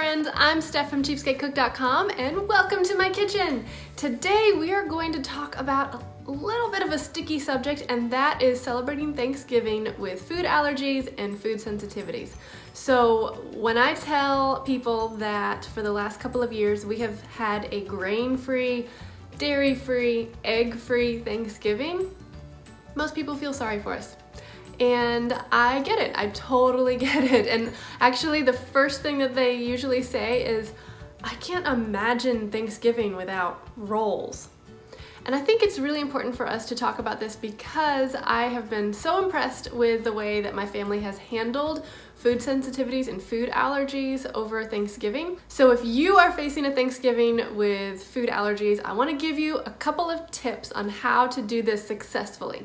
friends, I'm Steph from cheapskatecook.com and welcome to my kitchen. Today we are going to talk about a little bit of a sticky subject, and that is celebrating Thanksgiving with food allergies and food sensitivities. So when I tell people that for the last couple of years we have had a grain-free, dairy-free, egg-free Thanksgiving, most people feel sorry for us. And I get it, I totally get it. And actually the first thing that they usually say is, I can't imagine Thanksgiving without rolls. And I think it's really important for us to talk about this because I have been so impressed with the way that my family has handled food sensitivities and food allergies over Thanksgiving. So if you are facing a Thanksgiving with food allergies, I want to give you a couple of tips on how to do this successfully.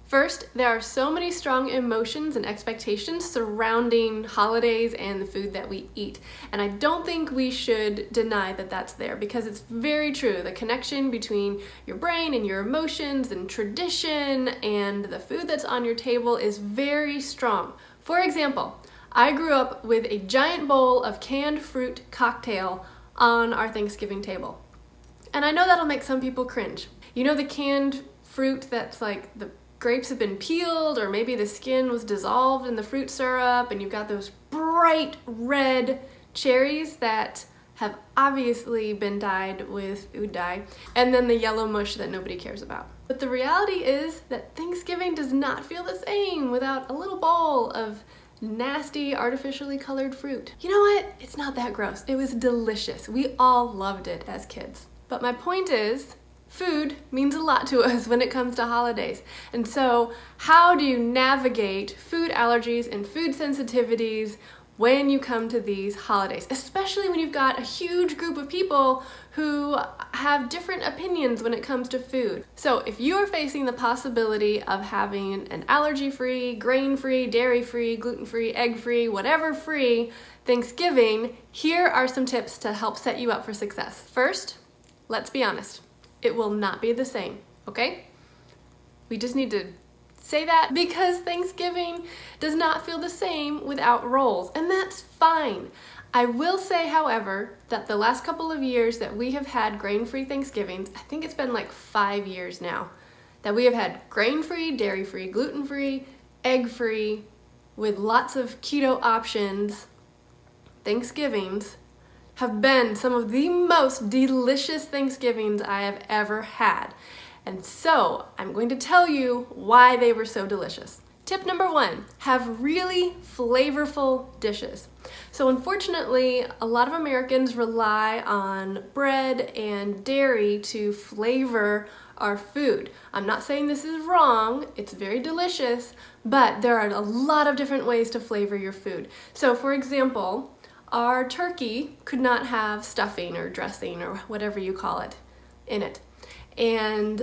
First, there are so many strong emotions and expectations surrounding holidays and the food that we eat. And I don't think we should deny that that's there because it's very true. The connection between your brain and your emotions and tradition and the food that's on your table is very strong. For example, I grew up with a giant bowl of canned fruit cocktail on our Thanksgiving table. And I know that'll make some people cringe. You know the canned fruit that's like the grapes have been peeled, or maybe the skin was dissolved in the fruit syrup, and you've got those bright red cherries that have obviously been dyed with food dye, and then the yellow mush that nobody cares about. But the reality is that Thanksgiving does not feel the same without a little bowl of nasty, artificially colored fruit. You know what? It's not that gross. It was delicious. We all loved it as kids. But my point is, food means a lot to us when it comes to holidays. And so how do you navigate food allergies and food sensitivities when you come to these holidays, especially when you've got a huge group of people who have different opinions when it comes to food? So if you are facing the possibility of having an allergy-free, grain-free, dairy-free, gluten-free, egg-free, whatever free Thanksgiving, here are some tips to help set you up for success. First, let's be honest. It will not be the same, okay? We just need to say that because Thanksgiving does not feel the same without rolls, and that's fine. I will say, however, that the last couple of years that we have had grain-free Thanksgivings, I think it's been like 5 years now, that we have had grain-free, dairy-free, gluten-free, egg-free, with lots of keto options, Thanksgivings, have been some of the most delicious Thanksgivings I have ever had. And so I'm going to tell you why they were so delicious. Tip number 1, have really flavorful dishes. So unfortunately, a lot of Americans rely on bread and dairy to flavor our food. I'm not saying this is wrong, it's very delicious, but there are a lot of different ways to flavor your food. So for example, our turkey could not have stuffing or dressing or whatever you call it in it. And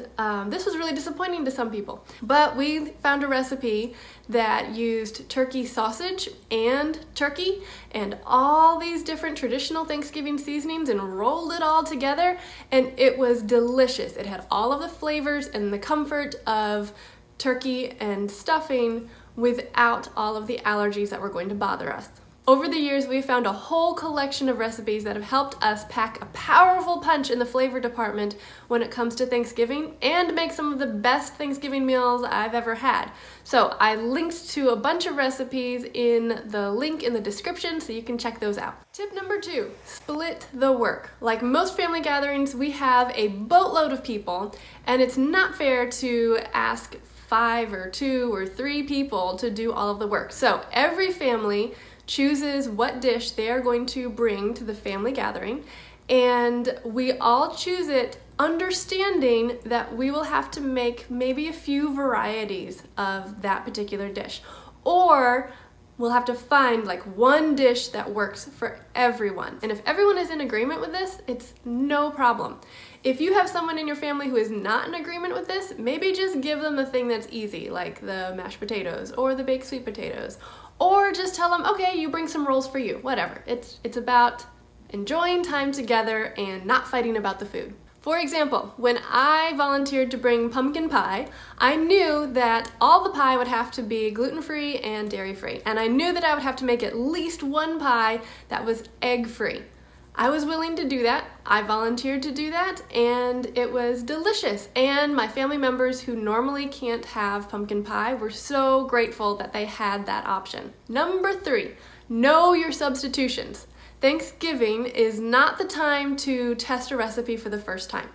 this was really disappointing to some people. But we found a recipe that used turkey sausage and turkey and all these different traditional Thanksgiving seasonings and rolled it all together, and it was delicious. It had all of the flavors and the comfort of turkey and stuffing without all of the allergies that were going to bother us. Over the years, we've found a whole collection of recipes that have helped us pack a powerful punch in the flavor department when it comes to Thanksgiving and make some of the best Thanksgiving meals I've ever had. So I linked to a bunch of recipes in the link in the description so you can check those out. Tip number 2, split the work. Like most family gatherings, we have a boatload of people, and it's not fair to ask 5 or 2 or 3 people to do all of the work. So every family chooses what dish they are going to bring to the family gathering, and we all choose it understanding that we will have to make maybe a few varieties of that particular dish, or we'll have to find like one dish that works for everyone. And if everyone is in agreement with this, it's no problem. If you have someone in your family who is not in agreement with this, maybe just give them the thing that's easy, like the mashed potatoes or the baked sweet potatoes, or just tell them, okay, you bring some rolls for you, whatever. It's about enjoying time together and not fighting about the food. For example, when I volunteered to bring pumpkin pie, I knew that all the pie would have to be gluten-free and dairy-free, and I knew that I would have to make at least one pie that was egg-free. I was willing to do that. I volunteered to do that, and it was delicious. And my family members who normally can't have pumpkin pie were so grateful that they had that option. Number 3, know your substitutions. Thanksgiving is not the time to test a recipe for the first time.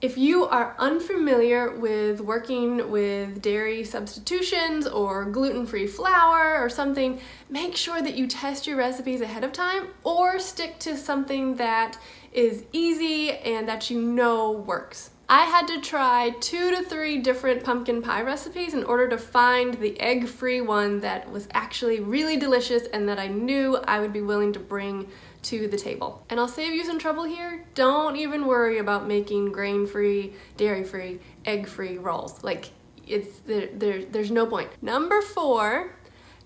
If you are unfamiliar with working with dairy substitutions or gluten-free flour or something, make sure that you test your recipes ahead of time or stick to something that is easy and that you know works. I had to try 2 to 3 different pumpkin pie recipes in order to find the egg-free one that was actually really delicious and that I knew I would be willing to bring to the table. And I'll save you some trouble here. Don't even worry about making grain-free, dairy-free, egg-free rolls. Like, there's no point. Number 4,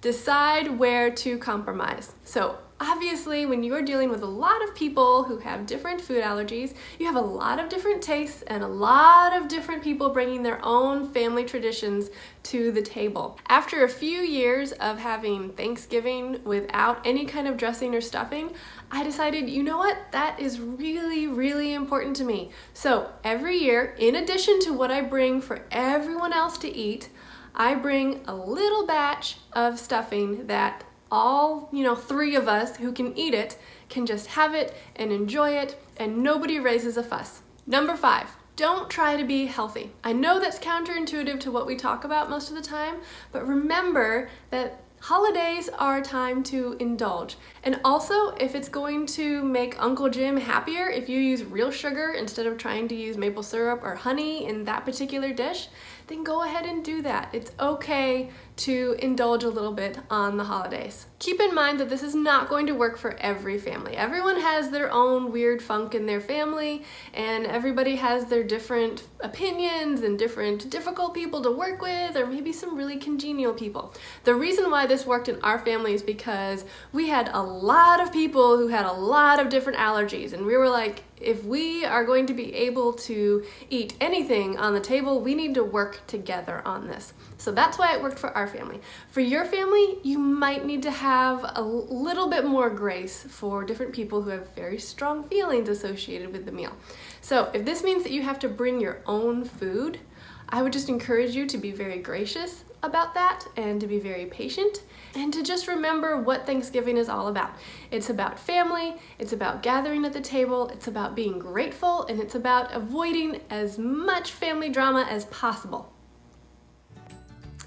decide where to compromise. So obviously, when you are dealing with a lot of people who have different food allergies, you have a lot of different tastes and a lot of different people bringing their own family traditions to the table. After a few years of having Thanksgiving without any kind of dressing or stuffing, I decided, you know what, that is really, really important to me. So every year, in addition to what I bring for everyone else to eat, I bring a little batch of stuffing that all, 3 of us who can eat it can just have it and enjoy it, and nobody raises a fuss. Number 5, don't try to be healthy. I know that's counterintuitive to what we talk about most of the time, but remember that holidays are a time to indulge. And also, if it's going to make Uncle Jim happier if you use real sugar instead of trying to use maple syrup or honey in that particular dish, then go ahead and do that. It's okay to indulge a little bit on the holidays. Keep in mind that this is not going to work for every family. Everyone has their own weird funk in their family, and everybody has their different opinions and different difficult people to work with, or maybe some really congenial people. The reason why this worked in our family is because we had a lot of people who had a lot of different allergies, and we were like, if we are going to be able to eat anything on the table, we need to work together on this. So that's why it worked for our family. For your family, you might need to have a little bit more grace for different people who have very strong feelings associated with the meal. So if this means that you have to bring your own food, I would just encourage you to be very gracious about that and to be very patient and to just remember what Thanksgiving is all about. It's about family, it's about gathering at the table, it's about being grateful, and it's about avoiding as much family drama as possible.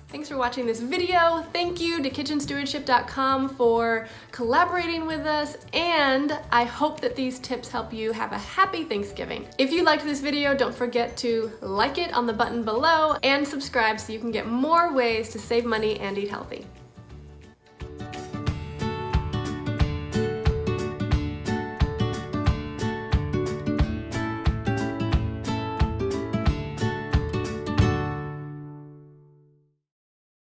Thanks for watching this video. Thank you to kitchenstewardship.com for collaborating with us, and I hope that these tips help you have a happy Thanksgiving. If you liked this video, don't forget to like it on the button below and subscribe so you can get more ways to save money and eat healthy.